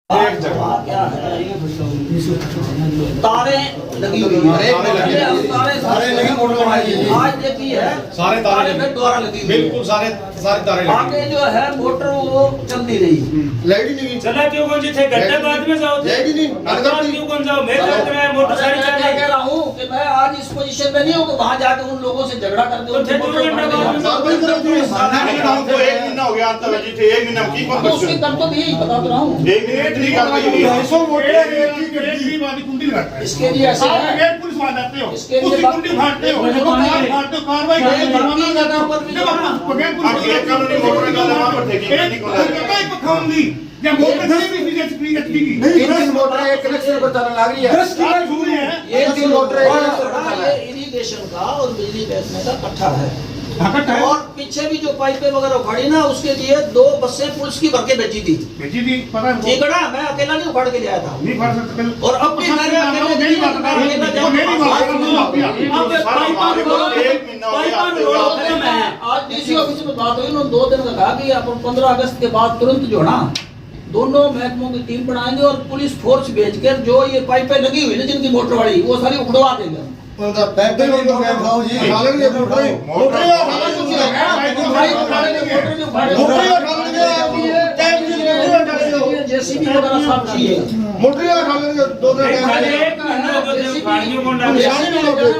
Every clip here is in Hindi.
एक जगह क्या है तारे लगी हुई है, तारे लगी मोटर आज देखी है सारे तारे द्वारा लगी हुई बिल्कुल सारे तारे लगे आगे जो है मोटर वो चल नहीं रही लाइट ही नहीं चला क्यों कौन जी थे घंटे बाद में जाओ लाइट ही नहीं नगर क्यों कौन जाओ मैं कहता मैं मोटर सारी चल मैं रही कह रहा हूँ कि मैं आज इस पोजीशन में नहीं हूँ कि वहाँ जाके उन लोगों से झगड़ा कर दूं। तो 2 घंटे बाद तो एक महीना हो गया अंतर्राज्यीय थे एक महीना की तो उसकी कर तो यही बता रहा हूँ। एक महीने इतनी कार्रवाई हुई 250 वोटर एक ही गड्डी वाली कुंडी लगाता है। इसके लिए ऐसे आप है गेट पुलिस वाले आते हो इसके लिए उसकी कुंडी फाड़ते हो फाड़ते हो कार्रवाई करते हो जुर्माना लगाते हो जब आप गेट पुलिस आप एक कानूनी मोटर का वहां पर थे कि नहीं कोला एक पखाऊंगी जब मोटर से भी फ्री एचपी की नहीं मोटर एक कनेक्शन पर चलने लग रही है 10 किलो छुरी है ये तीन मोटर है, ये इरिगेशन का और बिजली बैठने का इकट्ठा है हकट है और पीछे भी जो पाइपें वगैरह उखाड़ी ना उसके लिए 2 बसें पुलिस की भर के भेजी थी। भेजी थी पता है ठीक है ना, मैं अकेला नहीं उखाड़ के ले आया था नहीं फाड़ सकते कल और अब भी मैंने अकेले मेरी बात कर वो मेरी बात कर आज डीसी ऑफिस में बात हुई, उन्होंने 2 दिन का कहा कि अपन 15 अगस्त के बाद तुरंत जो है ना दोनों महकमों की टीम बनाएंगे और पुलिस फोर्स भेजकर जो ये पाइपें लगी हुई ना जिनकी मोटर वाली वो सारी उखड़वा देंगे। पैदल ही तो मैं खाऊं जी खालन के मोटर मोटर जेसीबी वगैरह सब चाहिए मोटर खालन के 2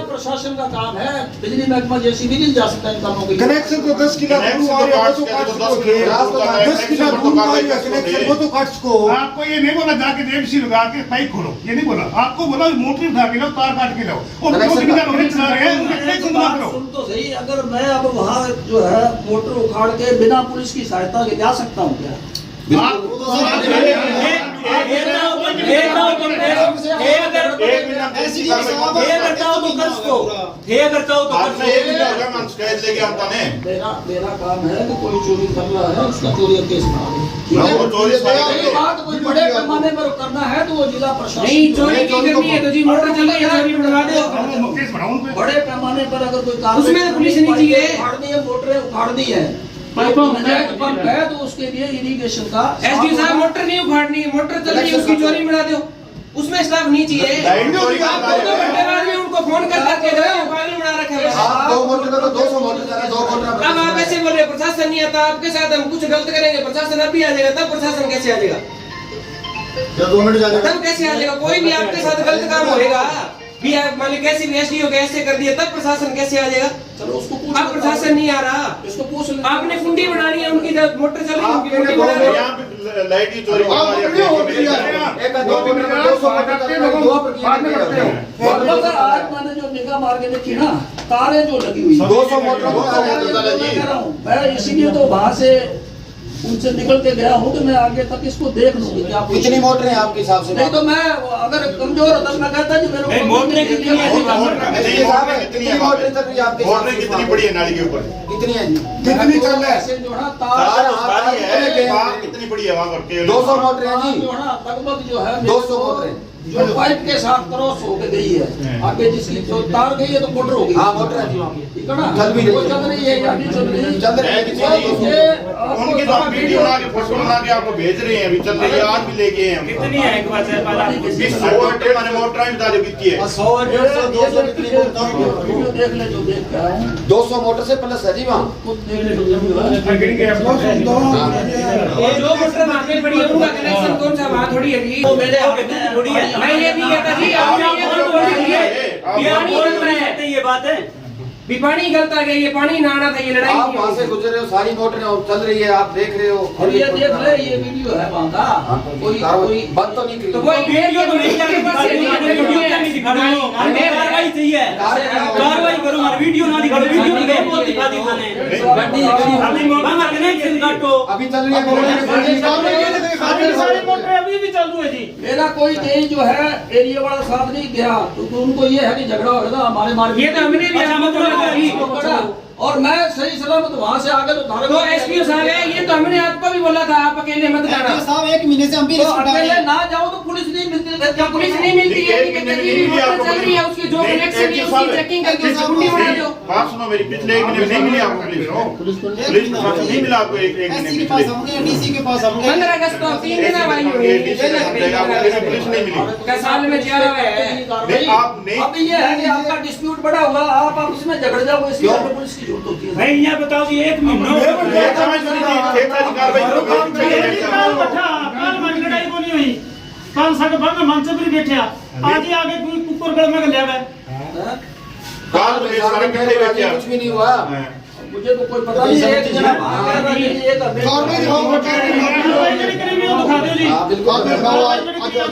प्रशासन का काम है, बिजली महकमा जेसीबी नहीं जा सकता इन कामों के कनेक्शन तो 10 किलो कनेक्शन वो तो काट को आपको ये नहीं बोला जाके जेबीसी लगा के पाइप खोलो, ये नहीं बोला आपको बोला मोटर उठा के लाओ तार काट के लाओ और जो जिम्मेदार होने चला रहे हैं उनके कनेक्शन बना करो। सुन तो सही, अगर मैं अब वहाँ जो है मोटर उखाड़ के बिना पुलिस की सहायता के जा सकता हूँ क्या? मेरा काम है कि कोई चोरी कर रहा है उसका चोरी का केस बना दे। बात कोई बड़े पैमाने पर करना है तो वो जिला प्रशासन नहीं चोरी की करनी है तो जी मोटर चल रही है चोरी बनवा दो। केस बढ़ाओ उन पे। बड़े पैमाने पर अगर कोई काम उसमें तो पुलिस नहीं चाहिए। उखाड़ दी है मोटरें उखाड़ दी है पंप है तो उसके लिए इरिगेशन का एसडी साहब मोटर नहीं उखाड़नी है, मोटर चल रही है उसकी चोरी मिला दो, उसमें स्टाफ नहीं चाहिए। आप 2 घंटे बाद में उनको फोन कर करके दो पागल बना रखे हैं। आप 2 मोटर का तो 200 मोटर चला 2 मोटर अब आप ऐसे बोल रहे प्रशासन नहीं आता आपके साथ, हम कुछ गलत करेंगे प्रशासन अभी आ जाएगा, तब प्रशासन कैसे आ जाएगा? जब 2 मिनट जाएगा तब कैसे आ जाएगा? कोई भी आपके साथ गलत काम होएगा भी आप मान ली कैसी भी एसडीओ के ऐसे कर दिया तब प्रशासन कैसे आ जाएगा? चलो उसको पूछ, अब प्रशासन नहीं आ रहा, इसको पूछ ले। आपने कुंडी बनानी है उनकी जब मोटर चल रही है उनकी कुंडी बना रहे हो। लाइट की चोरी एक 2 मोटर का 200 मोटर का 2 पर मगर आज मैंने जो निगाह मार के देखी ना तारे जो लगी हुई 200 मोटर मैं इसीलिए तो वहाँ से उनसे निकल के गया हूँ कि मैं आगे तक इसको देख लूंगी क्या कितनी मोटर है आपके हिसाब से? नहीं तो मैं अगर कमजोर होता तो मैं कहता जी मेरे को मोटरें कितनी है? कितनी मोटर चल रही है आपके हिसाब से? कितनी बड़ी है नाली के ऊपर कितनी है जी? कितनी चल रहा है जो है तार कितनी बड़ी है वहाँ पर 200 मोटर है जी, जो है लगभग जो है 200 मोटर जो पाइप के साथ क्रॉस होके गई है आगे जिसकी जो तार गई है तो मोटर होगी। हाँ मोटर है जी, ठीक है ना, चल भी रही वो चल रही है या नहीं चल रही है? चल रही है। उनकी तो हम वीडियो बना के फोटो बना के आपको भेज रहे हैं, अभी चल रही है, आज भी लेके हैं हम। कितनी है एक बात है पता 100 मोटर मैंने मोटर बता दो कितनी है। 100 150 200 कितनी मोटर? वीडियो देख ले जो देख के आया हूं 200 मोटर से प्लस है जी वहाँ। खुद देख ले जो ये जो मोटर वहाँ पे पड़ी है उनका कनेक्शन कौन सा वहाँ थोड़ी है जी? वो मेरे हाथ में थोड़ी है। मैं ये भी कहता जी आपने ये तो बोल दिया पानी गलत है, ये बात है भी पानी गलत आ गया, ये पानी ना आना था, ये लड़ाई आप नहीं वहाँ से होगी। गुजर रहे हो, सारी मोटरें और चल रही है, आप देख रहे हो। और ये देख ले ये वीडियो है वहाँ का कोई बंद तो नहीं तो करी। कोई वीडियो तो नहीं दिखा रहा हूँ हमें कार्रवाई चाहिए, कार्रवाई करो हमारा वीडियो ना दिखा, वीडियो नहीं गए बहुत दिखा दी मैंने अभी मोटर कनेक्शन काटो अभी चल रही है सारी मोटर अभी भी चालू है जी। मेरा कोई कहीं जो है एरिया वाला साथ नहीं गया तो उनको ये है कि झगड़ा होगा हमारे मार ये तो हमने भी आपको बोला था। और मैं सही सलामत वहाँ से आगे तो एसपीओ साहब है, ये तो हमने आपको भी बोला था आप अकेले मत जाना। साहब 1 महीने से हम भी तो अकेले ना जाओ तो पुलिस नहीं मिलती। सकते क्या पुलिस नहीं मिलती है कि कहते हैं कि मोटर चल रही है उसकी जो कनेक्शन है उसकी चेकिंग करके उसको कुंडी बना दो। बात सुनो मेरी, पिछले 1 महीने में नहीं मिली आपको पुलिस प्रशासन नहीं मिला आपको 1 महीने पिछले डीसी के पास हम 15 अगस्त को 3 दिन आई हुई पुलिस नहीं मिली। है साल में 4 है। नहीं आप नहीं, अब ये है कि आपका डिस्प्यूट बड़ा हुआ, आप उसमें झगड़ जाओ, इसलिए आपको पुलिस की जरूरत होती है। भाई ये बताओ जी 1 महीना ये समझ में नहीं थी, ठेका की कार्रवाई करो। काल मारी लड़ाई को नहीं हुई, काल साके भाग में मंच पर बैठे आज ही आगे कोई कुकुरगढ़ में ले गए काल में सारे इकट्ठे बैठे हैं। कुछ भी नहीं हुआ। मुझे तो कोई पता नहीं, एक जना भाग रहा है, एक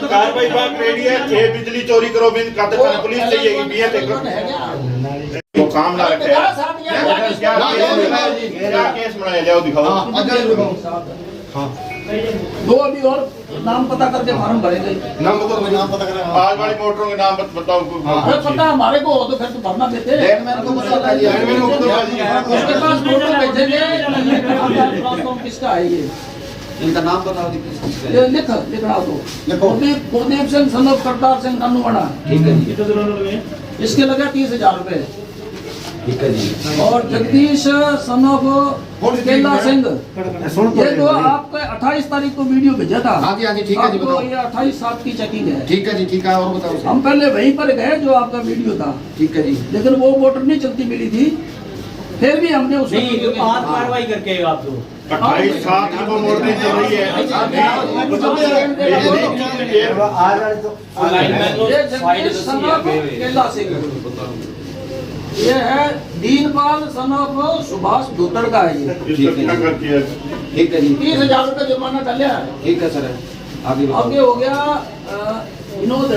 कार्रवाई बात रेडी है। 6 बिजली चोरी करो बिन खाते खाने पुलिस चाहिए कि बीए ते वो काम ना रखे। क्या केस बनाया जाओ दिखाओ। दो अभी और नाम पता करके फॉर्म भरेंगे। नाम पता करें। आज वाली मोटरों के नाम बताओ। अरे पता हमारे को हो तो फिर तो भरना देते। लैंडमैन को पता लगा दिया। उसके पास फोटो भेजेंगे, किसका है ये, इनका नाम बताओ किसका है। ये लिखना तो लिखो। कुलदीप सिंह सन ऑफ करतार सिंह नन्नूवाड़ा, ठीक है जी, इसके लगा 30,000 रुपए। ठीक है जी। और जगदीश सन ऑफ केला सिंह, ये जो आपको 28 तारीख को वीडियो भेजा था। हाँ जी ठीक है जी, आपको बताओ। ये 28/7 की चेकिंग है। ठीक है जी, ठीक है, और बताओ। हम पहले वहीं पर गए जो आपका वीडियो था, ठीक है जी। लेकिन वो मोटर नहीं चलती मिली थी, फिर भी हमने उसको नहीं आज कार्रवाई करके आप लोग 28/7 की वो मोटरें चल रही है। ये जगदीश सन ऑफ केला सिंह, ये है दीनपाल सन ऑफ सुभाष धोतर का है ये। ठीक है जी, 30,000 रुपए जुर्माना डाला है। ठीक है सर, आगे बताओ। आगे हो गया विनोद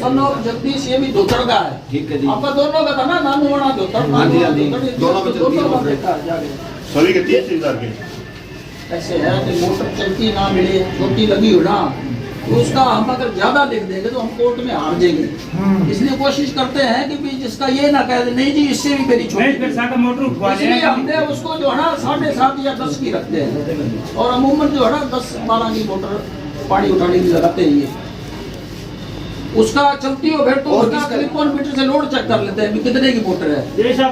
सन ऑफ जगदीश, ये भी धोतर का है। ठीक है जी। आपका दोनों का था ना, नानूवाड़ा धोतर। हाँ जी, दोनों में चलती है मोटर। देखा जाके सभी के 30,000 के ऐसे है कि मोटर चलती ना मिले, छोटी लगी हो ना, तो उसका हम अगर ज्यादा लिख देंगे तो हम कोर्ट में हार जाएंगे। इसलिए कोशिश करते हैं कि भी जिसका ये ना कह दे नहीं जी इससे भी मेरी छोटी, इसलिए हमने उसको जो है ना 7.5 या 10 की रखते हैं। और अमूमन जो है ना 10-12 की मोटर पानी उठाने की लगाते हैं ये। उसका चलती हो फिर तो उसका क्लिप-ऑन मीटर से लोड चेक कर लेते हैं कि कितने की मोटर है।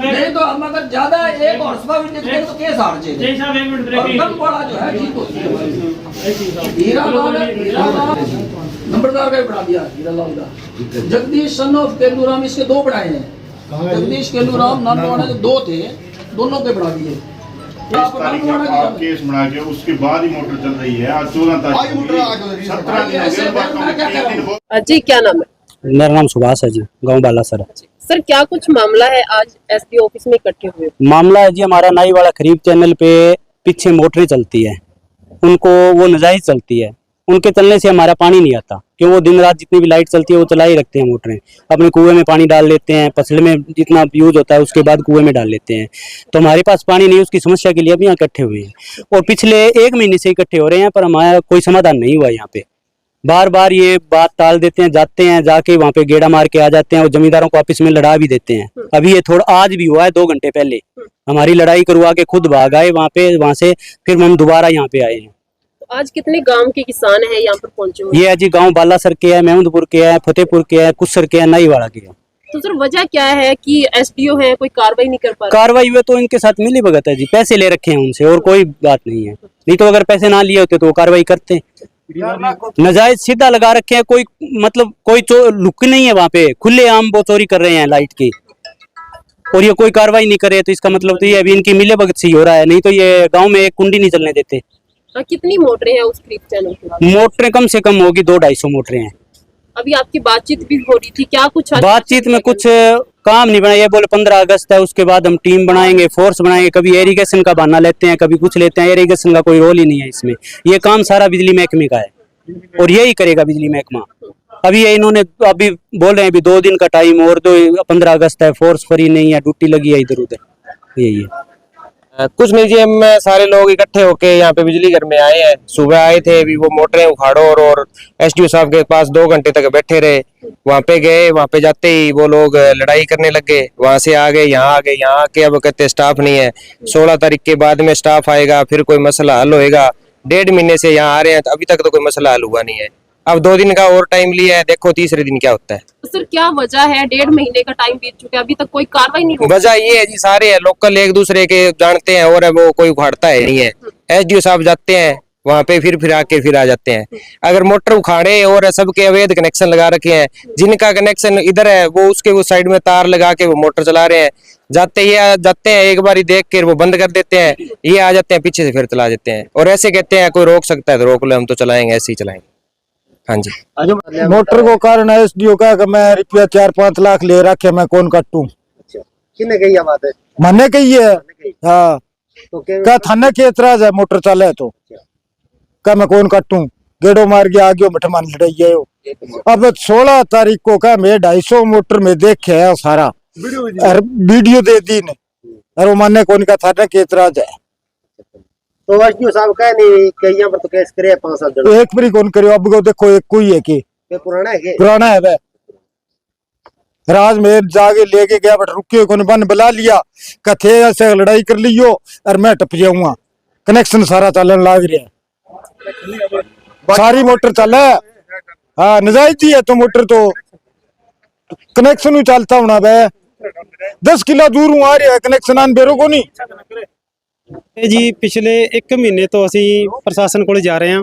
नहीं तो हम अगर ज्यादा 1 हॉर्सपावर लिख देंगे तो केस हार जाएंगे। और कम बड़ा जो है ठीक होती है। हीरालाल नंबरदार का भी बढ़ा दिया, हीरालाल का। जगदीश सन ऑफ केलूराम, इसके 2 बढ़ाए हैं। जगदीश केलूराम नानवाड़ा के 2 थे, दोनों के बढ़ा दिए। इस तारीख आप केस बना के उसके बाद ही मोटर चल रही है। आज 14 तारीख 17 दिन हो गए। जी क्या नाम है? मेरा नाम सुभाष है जी, गांव बालासर। सर क्या कुछ मामला है, आज एसपी ऑफिस में इकट्ठे हुए? मामला है जी, हमारा नाई वाला खरीब चैनल पे पीछे मोटरें चलती है, उनको वो नाजायज चलती है, उनके चलने से हमारा पानी नहीं आता। क्यों? वो दिन रात जितनी भी लाइट चलती है वो चला ही रखते हैं मोटरें, अपने कुएं में पानी डाल लेते हैं, पसले में जितना यूज होता है उसके बाद कुएं में डाल लेते हैं। तो हमारे पास पानी नहीं, उसकी समस्या के लिए अभी यहाँ इकट्ठे हुए हैं और पिछले 1 महीने से इकट्ठे हो रहे हैं, पर हमारा कोई समाधान नहीं हुआ। यहाँ पे बार बार ये बात टाल देते हैं, जाते हैं जाके वहाँ पे गेड़ा मार के आ जाते हैं और जमींदारों को आपस में लड़ा भी देते हैं। अभी ये थोड़ा आज भी हुआ है, 2 घंटे पहले हमारी लड़ाई करवा के खुद भाग आए वहाँ पे, वहाँ से फिर हम दोबारा यहाँ पे आए हैं। आज कितने गांव के किसान हैं यहाँ पर पहुंचे हुए? ये है जी गांव बालासर के है, महमूदपुर के है, फतेहपुर के है, कुसर के है, नाईवाड़ा के है। तो सर वजह क्या है कि एसडीओ है कोई कार्रवाई नहीं कर पा रहा? कार्रवाई हुए तो इनके साथ मिली भगत है जी, पैसे ले रखे हैं उनसे और कोई बात नहीं है। नहीं तो अगर पैसे ना लिए होते तो वो कार्रवाई करते। नजायज सीधा लगा रखे हैं, कोई मतलब कोई लुक नहीं है वहाँ पे, खुले आम वो चोरी कर रहे हैं लाइट की और ये कोई कार्रवाई नहीं करे। तो इसका मतलब तो ये अभी इनकी मिले भगत सी हो रहा है, नहीं तो ये गाँव में एक कुंडी नहीं चलने देते। कितनी मोटरें हैं उस क्रीप चैनल पे? मोटरें कम से कम होगी 200-250 मोटरें हैं। अभी आपकी बातचीत भी हो रही थी, क्या कुछ बातचीत में कुछ काम नहीं बना। ये बोले 15 अगस्त है, उसके बाद हम टीम बनाएंगे, फोर्स बनाएंगे। कभी इरिगेशन का बहाना लेते हैं, कभी कुछ लेते हैं। इरिगेशन का कोई रोल ही नहीं है इसमें, ये काम सारा बिजली महकमे का है और यही करेगा बिजली महकमा। अभी ये इन्होंने अभी बोल रहे हैं अभी 2 दिन का टाइम और 15 अगस्त है, फोर्स फ्री नहीं है, ड्यूटी लगी है इधर उधर। यही है कुछ नहीं जी, हम सारे लोग इकट्ठे होके यहाँ पे बिजली घर में आए हैं। सुबह आए थे, अभी वो मोटरें उखाड़ो और एसडीओ साहब के पास 2 घंटे तक बैठे रहे। वहाँ पे गए, वहाँ पे जाते ही वो लोग लड़ाई करने लग गए। वहाँ से आ गए, यहाँ आ गए, यहाँ आके अब कहते स्टाफ नहीं है। 16 तारीख के बाद में स्टाफ आएगा, फिर कोई मसला हल होएगा। 1.5 महीने से यहाँ आ रहे हैं, अभी तक तो कोई मसला हल हुआ नहीं है। अब 2 दिन का और टाइम लिया है, देखो तीसरे दिन क्या होता है। तो सर क्या वजह है, 1.5 महीने का टाइम बीत चुका है, अभी तक कोई कार्रवाई नहीं हुई? वजह ये है जी, सारे है लोकल एक दूसरे के जानते हैं और वो कोई उखाड़ता है नहीं है। एसडीओ साहब जाते हैं वहां पे, फिर आके फिर आ जाते हैं। अगर मोटर उखाड़े और सबके अवैध कनेक्शन लगा रखे हैं, जिनका कनेक्शन इधर है वो उसके उस साइड में तार लगा के वो मोटर चला रहे हैं, जाते हैं एक बार देख के वो बंद कर देते हैं, ये आ जाते हैं पीछे से फिर चला देते हैं और ऐसे कहते हैं कोई रोक सकता है तो रोक लो, हम तो चलाएंगे, ऐसे ही चलाएंगे। हाँ जी। मोटर को कारण एसडीओ का कि मैं रुपया 4-5 लाख ले रखे, मैं कौन काटूं? किने कही ये बात है? मैंने कही है। हाँ, तो क्या थाने के एतराज है मोटर चाले है तो क्या मैं कौन काटूं? गेड़ो मार के आगे मठ मान लड़ाई है। अब 16 तारीख को का मैं 250 मोटर में देखे है सारा वीडियो दे दी ने, और वो मानने कौन का थाने के एतराज है। तो एसडीओ साहब कह नहीं कि यहाँ पर तो केस करे 5-7 जन, एक बारी कौन करियो? अब को देखो एक कोई है कि पुराना है के पुराना है वह राज में जाके लेके गया, बट रुके को बन बुला लिया, कथे ऐसे लड़ाई कर लियो और मैं टप जाऊंगा। कनेक्शन सारा चलन लाग रहा है, सारी मोटर चल है। हाँ, नजायज ही है तो मोटर तो कनेक्शन ही चलता होना बे। 10 किलो दूर आ रहा है कनेक्शन आन बेरो को नहीं जी। पिछले 1 महीने तो असी प्रशासन को जा रहे हैं,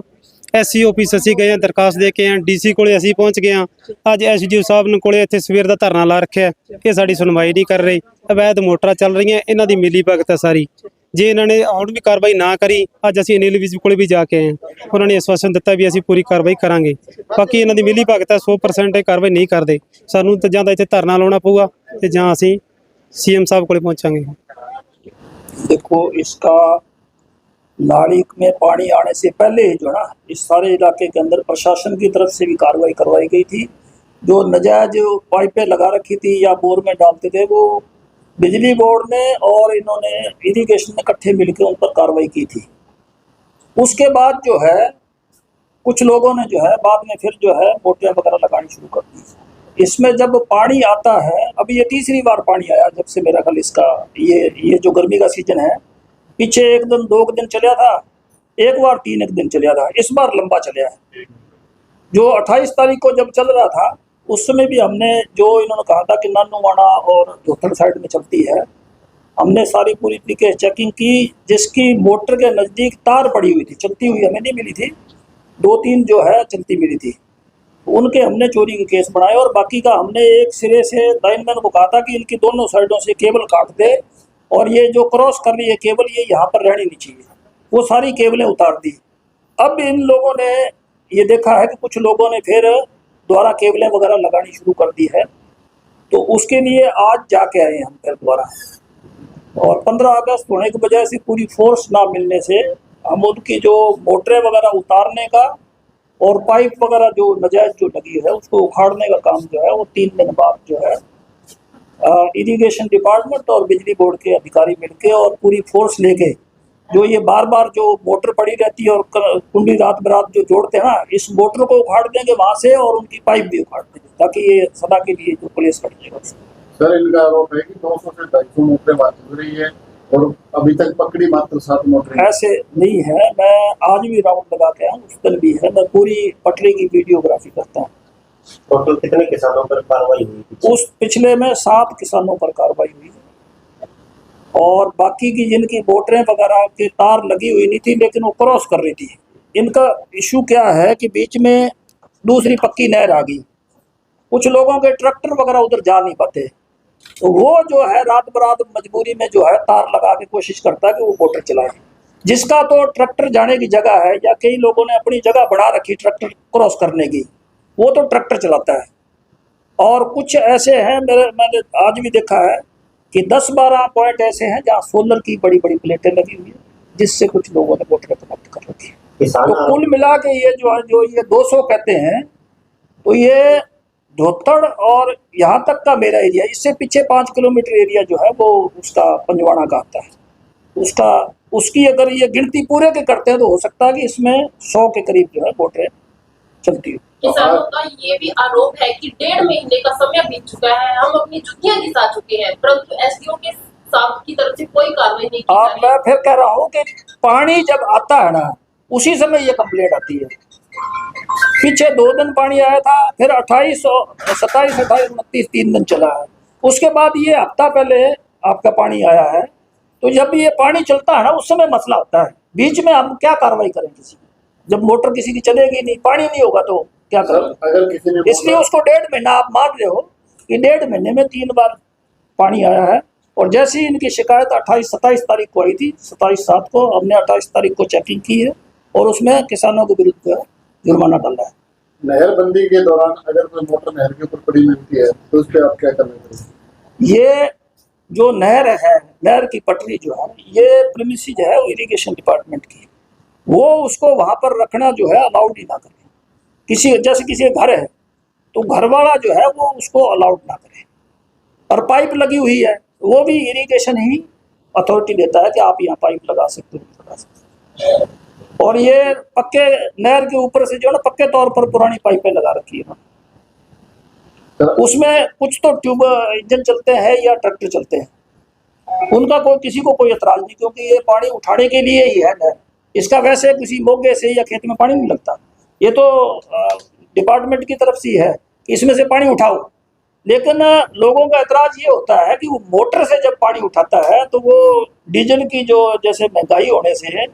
एससी ऑफिस असी गए हैं, दरखास्त दे के हैं, डीसी को असी पहुंच गए हैं। अज एसडीओ साहब ने कोले इत्थे सवेर दा धरना ला रखा है, ये साडी सुनवाई नहीं कर रही, अवैध मोटरां चल रही हैं, इन्हां दी मिली भगत है सारी। जे इन्होंने हुण भी कार्रवाई ना करी, अज असीं अनिल विज कोल भी जाके आए, उन्होंने आश्वासन दिता भी असीं पूरी कार्रवाई करांगे। बाकी इन्हां दी मिली भगत है, 100% कार्रवाई नहीं करते, सानूं तां जां तां इत्थे धरना लाउणा पऊगा ते जां असीं सीएम साहब कोल पहुंचांगे। देखो, इसका नाली में पानी आने से पहले ही जो ना इस सारे इलाके के अंदर प्रशासन की तरफ से भी कार्रवाई करवाई गई थी। जो नजायज पाइपें लगा रखी थी या बोर में डालते थे, वो बिजली बोर्ड ने और इन्होंने इरिगेशन ने इकट्ठे मिलकर उन पर कार्रवाई की थी। उसके बाद जो है कुछ लोगों ने जो है बाद में फिर जो है मोटरें वगैरह लगानी शुरू कर दी। इसमें जब पानी आता है, अभी ये तीसरी बार पानी आया जब से मेरा ख्याल इसका ये जो गर्मी का सीजन है, पीछे 1 दिन 2 दिन चला था, एक बार 3 दिन चला था, इस बार लंबा चला है। जो 28 तारीख को जब चल रहा था उस समय भी हमने जो इन्होंने कहा था कि नानूवाड़ा और धोथड़ साइड में चलती है, हमने सारी पूरी तरीके चेकिंग की। जिसकी मोटर के नज़दीक तार पड़ी हुई थी, चलती हुई हमें नहीं मिली थी, 2-3 जो है चलती मिली थी, उनके हमने चोरी के केस बनाए। और बाकी का हमने एक सिरे से लाइनमैन को कहा था कि इनकी दोनों साइडों से केबल काट दे, और ये जो क्रॉस कर रही है केबल, ये यहाँ पर रहनी नहीं चाहिए, वो सारी केबलें उतार दी। अब इन लोगों ने ये देखा है कि कुछ लोगों ने फिर दोबारा केबलें वगैरह लगानी शुरू कर दी है, तो उसके लिए आज जाके आए हम फिर दोबारा। और 15 अगस्त होने की वजह से पूरी फोर्स ना मिलने से हम उनकी जो मोटरें वगैरह उतारने का और पाइप वगैरह जो नजायज जो लगी है उसको उखाड़ने का काम जो है वो 3 दिन बाद जो है इरिगेशन डिपार्टमेंट और बिजली बोर्ड के अधिकारी मिलके और पूरी फोर्स लेके, जो ये बार बार जो मोटर पड़ी रहती है और कुंडी रात बरात जो जोड़ते हैं ना, इस मोटर को उखाड़ देंगे वहां से और उनकी पाइप भी उखाड़ देंगे, ताकि ये सदा के लिए जो पुलिस कट जाएगा। सर, इनका आरोप है कि 200 से 250 मोटरें बात हो रही है और अभी तक पकड़ी मात्र 7 मोटरें। ऐसे नहीं है, मैं आज भी राउंड लगा के आया, उस दिन भी है, मैं पूरी पटरी की वीडियोग्राफी करता हूँ। टोटल कितने किसानों पर कार्रवाई हुई? उस पिछले में 7 किसानों पर कार्रवाई हुई, और बाकी की जिनकी मोटरें वगैरह के तार लगी हुई नहीं थी लेकिन वो क्रॉस कर रही थी। इनका इशू क्या है कि बीच में दूसरी पक्की नहर आ गई, कुछ लोगों के ट्रैक्टर वगैरह उधर जा नहीं पाते, तो वो जो है रात बरात मजबूरी में जो है तार लगा के कोशिश करता है कि वो मोटर चलाए। जिसका तो ट्रैक्टर जाने की जगह है या कई लोगों ने अपनी जगह बढ़ा रखी ट्रैक्टर क्रॉस करने की, वो तो ट्रैक्टर चलाता है। और कुछ ऐसे हैं, मैंने आज भी देखा है कि 10-12 पॉइंट ऐसे हैं जहाँ सोलर की बड़ी बड़ी प्लेटें लगी हुई है, जिससे कुछ लोगों ने मोटर कनेक्ट कर रखी है। तो कुल मिला के ये जो है, जो ये 200 कहते हैं, तो ये धोथड़ और यहाँ तक का मेरा एरिया, इससे पीछे 5 किलोमीटर एरिया जो है वो उसका पंजवाड़ा का आता है। उसकी अगर ये गिनती पूरे के करते हैं तो हो सकता है कि इसमें 100 के करीब जो है मोटरें चलती है। किसानों का ये भी आरोप है कि 1.5 महीने का समय बीत चुका है, हम अपनी जुतियां घिसा चुके हैं, परंतु एसडीओ के साहब की तरफ से कोई कार्रवाई नहीं की जा रही। मैं फिर कह रहा हूँ कि पानी जब आता है ना, उसी समय ये कंप्लेंट आती है। पीछे 2 दिन पानी आया था, फिर 27, 28, 29, 3 दिन चला है। उसके बाद ये हफ्ता पहले आपका पानी आया है। तो जब ये पानी चलता है ना, उस समय मसला होता है। बीच में हम क्या कार्रवाई करें किसी की, जब मोटर किसी की चलेगी नहीं, पानी नहीं होगा तो क्या करें? अगर किसी ने इसलिए उसको 1.5 महीना आप मान रहे हो कि 1.5 महीने में 3 बार पानी आया है। और जैसे ही इनकी शिकायत 28-27 तारीख को आई थी, 27/7 को हमने 28 तारीख को चेकिंग की है और उसमें किसानों के विरुद्ध जो है जुर्माना डाला है। नहरबंदी के दौरान अगर कोई मोटर नहर के ऊपर पड़ी मिलती है तो उस पर आप क्या करना चाहिए? ये जो नहर है, नहर की पटरी जो है, ये प्रीमिसेस है इरिगेशन डिपार्टमेंट की, वो उसको वहाँ पर रखना जो है अलाउड ही ना करे। किसी जैसे किसी के घर है तो घर वाला जो है वो उसको अलाउड ना करे। और पाइप लगी हुई है, वो भी इरिगेशन ही अथॉरिटी देता है कि आप यहाँ पाइप लगा सकते हो, लगा सकते हो। और ये पक्के नहर के ऊपर से जो है ना, पक्के तौर पर पुरानी पाइपें लगा रखी है। उसमें कुछ तो ट्यूब इंजन चलते हैं या ट्रैक्टर चलते हैं, उनका कोई किसी को कोई एतराज नहीं, क्योंकि ये पानी उठाने के लिए ही है नहर। इसका वैसे किसी मोगे से या खेत में पानी नहीं लगता। ये तो डिपार्टमेंट की तरफ से है कि इसमें से पानी उठाओ। लेकिन लोगों का एतराज ये होता है कि वो मोटर से जब पानी उठाता है तो वो डीजल की जो जैसे महंगाई होने से है,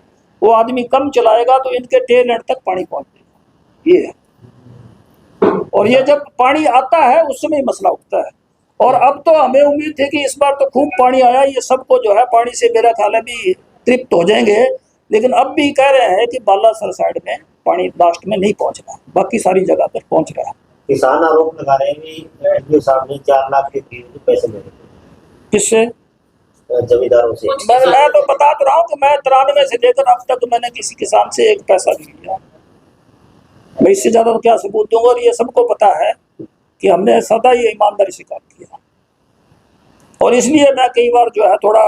वो आदमी कम चलाएगा तो इनके टेल एंड तक पानी पहुँच जाएगा, ये है। और ये जब पानी आता है उस समय मसला उठता है। और अब तो हमें उम्मीद थी कि इस बार तो खूब पानी आया, ये सबको जो है पानी से मेरा ख्याल है भी तृप्त हो जाएंगे। लेकिन अब भी कह रहे हैं कि बालासर साइड में पानी लास्ट में नहीं पहुंच रहा, बाकी सारी जगह पर पहुंच रहा है। किसान आरोप लगा रहे हैं कि एसडीओ साहब ने 4 लाख के पैसे ले रहे। किससे? जमींदारों से। मैं तो बता तो रहा हूँ कि मैं 93 से लेकर अब तक मैंने किसी किसान से 1 पैसा नहीं लिया। मैं इससे ज्यादा तो क्या सबूत दूंगा। और ये सबको पता है कि हमने सदा ही ईमानदारी से काम किया। और इसलिए मैं कई बार जो है थोड़ा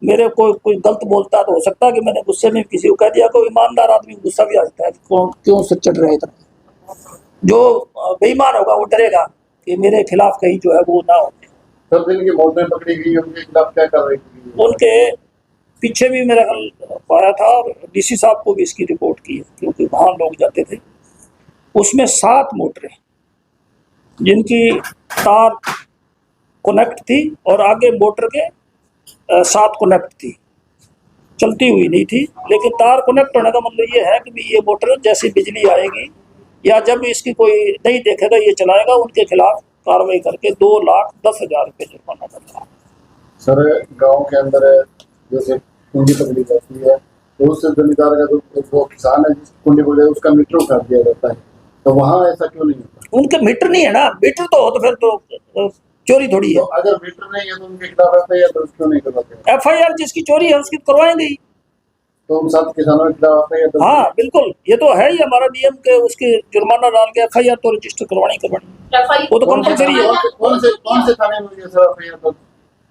मेरे कोई गलत बोलता तो हो सकता है कि मैंने गुस्से में किसी को कह दिया। कोई ईमानदार आदमी गुस्सा भी आ जाता है कि क्यों से चढ़ रहे इतना। जो बेईमान होगा वो डरेगा कि मेरे खिलाफ कहीं जो है वो ना हो। सर, जिनकी मोटरें पकड़ी गई उनके खिलाफ क्या कार्रवाई की? उनके पीछे भी मेरा हल पाया था और डीसी साहब को भी इसकी रिपोर्ट की है, क्योंकि वहाँ लोग जाते थे। उसमें 7 मोटरें जिनकी तार कनेक्ट थी और आगे मोटर के 7 कनेक्ट थी, चलती हुई नहीं थी। लेकिन तार कनेक्ट होने का मतलब ये है कि ये मोटर जैसे बिजली आएगी या जब इसकी कोई नहीं देखेगा ये चलाएगा, उनके खिलाफ कार्रवाई करके 2,10,000 रुपये जुर्माना करना है। सर, गांव के अंदर जैसे कुंडी पकड़ी जाती है तो उस जमींदार का जो वो किसान है जिस कुंडी पकड़े उसका मीटर उतार दिया जाता है, तो वहाँ ऐसा क्यों नहीं होता? उनके मीटर नहीं है ना। मीटर तो हो तो फिर तो चोरी थोड़ी है। तो अगर मीटर नहीं है तो उनके खिलाफ FIR दर्ज क्यों नहीं करवाते? FIR जिसकी चोरी है उसकी करवाएंगे ही। तो उन 7 किसानों के खिलाफ FIR दर्ज? हाँ बिल्कुल, ये तो है ही हमारा नियम के उसके जुर्माना डाल के FIR तो रजिस्टर करवानी करवानी, वो तो कंपलसरी है। कौन से थाने में हुई है सर FIR दर्ज?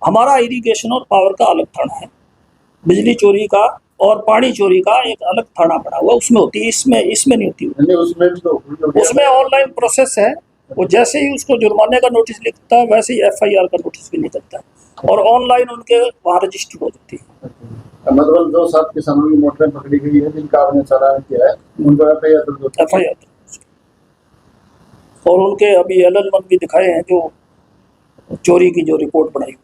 हमारा इरिगेशन और पावर का अलग थाना है, बिजली चोरी का और पानी चोरी का एक अलग थाना बना हुआ, उसमें होती है, इसमें नहीं होती। उसमें ऑनलाइन प्रोसेस है, वो जैसे ही उसको जुर्माने का नोटिस लिखता है वैसे ही FIR का नोटिस भी निकलता है और ऑनलाइन उनके वहाँ रजिस्टर हो जाती है। मतलब जो 7 किसानों की मोटरें पकड़ी गई है जिनका आपने चालान किया है उनको FIR और उनके अभी LL1 भी दिखाए हैं जो चोरी की जो रिपोर्ट बनाई।